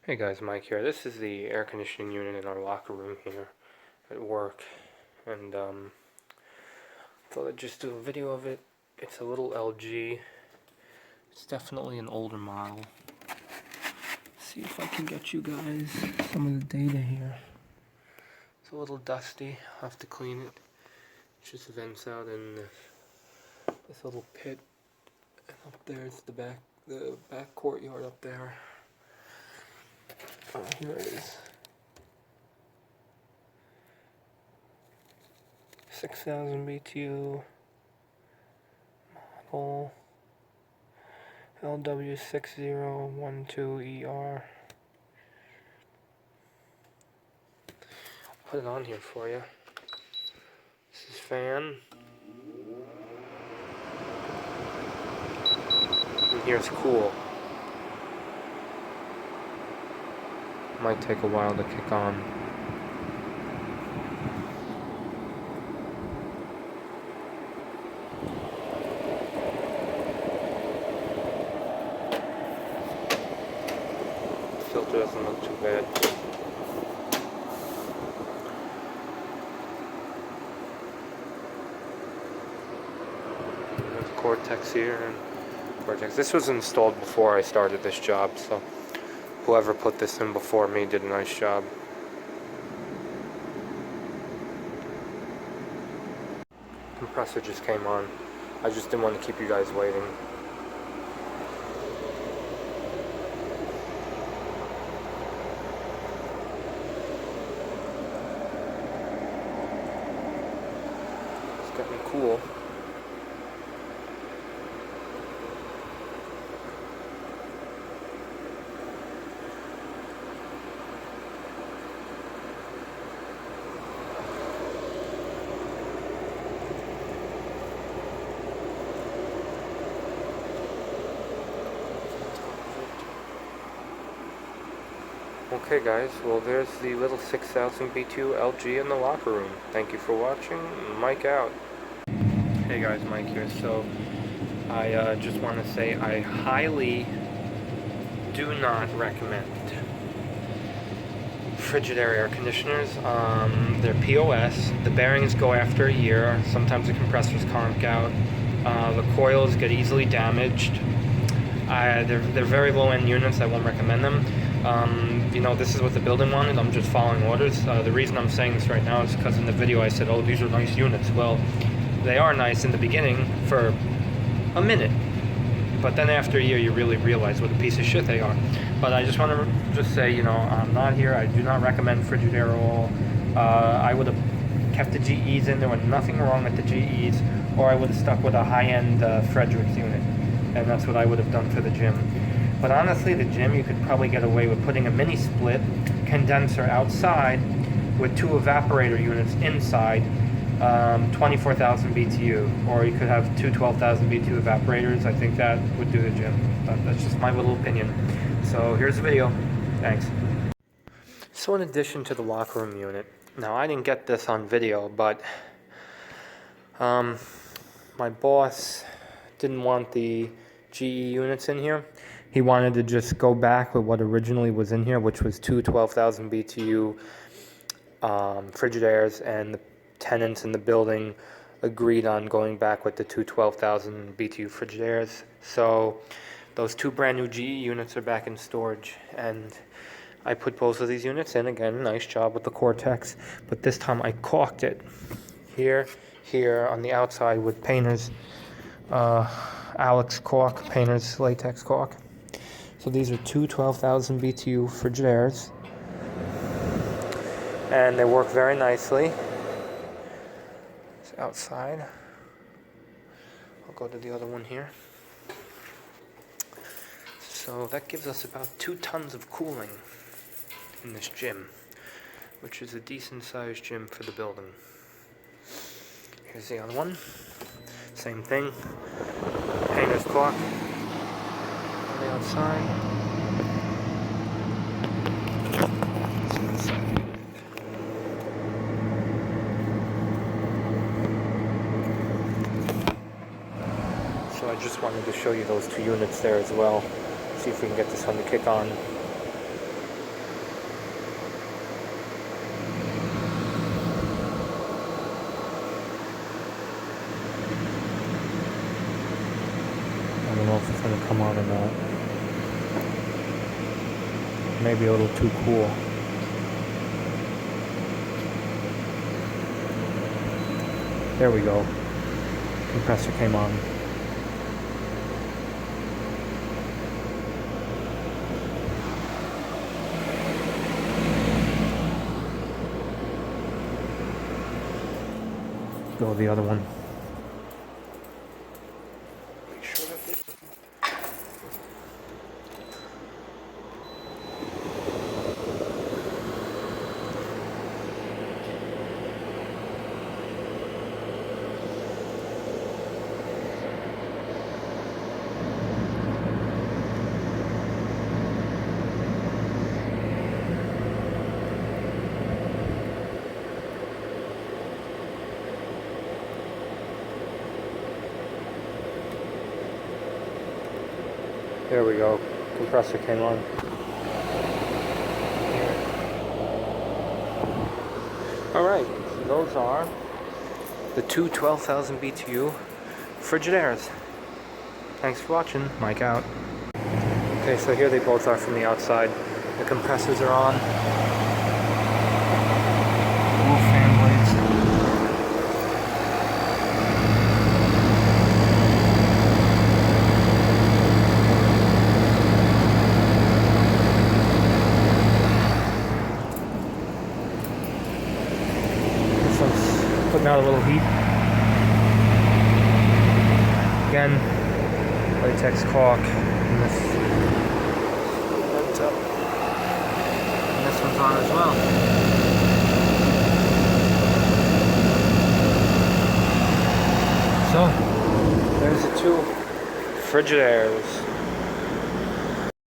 Hey guys, Mike here. This is the air conditioning unit in our locker room here at work, and thought I'd just do a video of it. It's a little LG. It's definitely an older model. See if I can get you guys some of the data here. It's a little dusty. I'll have to clean it. It just vents out in this little pit, and up there is the back courtyard up there. Oh, here it is. 6,000 BTU model LW6012ER. Put it on here for you. This is fan. And here's cool. Might take a while to kick on. Filter doesn't look too bad. There's Cortex here and Cortex. This was installed before I started this job, so whoever put this in before me did a nice job. Compressor just came on. I just didn't want to keep you guys waiting. It's getting cool. Okay guys, well there's the little 6,000 BTU LG in the locker room. Thank you for watching. Mike out. Hey guys, Mike here. So I just want to say I highly do not recommend Frigidaire air conditioners. They're POS. The bearings go after a year. Sometimes the compressors conk out. The coils get easily damaged. They're very low-end units. I won't recommend them. You know, this is what the building wanted. I'm just following orders. The reason I'm saying this right now is because in the video I said, oh, these are nice units. Well, they are nice in the beginning for a minute. But then after a year, you really realize what a piece of shit they are. But I just want to just say, you know, I'm not here. I do not recommend Frigidaire at all. I would have kept the GEs in. There was nothing wrong with the GEs. Or I would have stuck with a high-end Fredericks unit. And that's what I would have done for the gym. But honestly, the gym, you could probably get away with putting a mini split condenser outside with two evaporator units inside, 24,000 BTU. Or you could have two 12,000 BTU evaporators. I think that would do the gym. But that's just my little opinion. So here's the video. Thanks. So in addition to the locker room unit, now I didn't get this on video, but my boss didn't want the GE units in here. He wanted to just go back with what originally was in here, which was two 12,000 BTU Frigidaires, and the tenants in the building agreed on going back with the two 12,000 BTU Frigidaires. So those two brand new GE units are back in storage, and I put both of these units in. Again, nice job with the Cortex, but this time I caulked it here on the outside with painter's Alex caulk, painter's latex caulk. So these are two 12,000 BTU Frigidaires, and they work very nicely. It's outside. I'll go to the other one here. So that gives us about 2 tons of cooling in this gym, which is a decent sized gym for the building. Here's the other one. Same thing. Painter's caulk on the outside. So I just wanted to show you those two units there as well. See if we can get this one to kick on. maybe a little too cool. There we go. Compressor came on. Go the other one. Make sure that they... There we go. Compressor came on. Alright, so those are the two 12,000 BTU Frigidaires. Thanks for watching. Mike out. Okay, so here they both are from the outside. The compressors are on. Both fan blades. Putting out a little heat. Again, latex caulk. And this one's on as well. So, there's the two Frigidaires.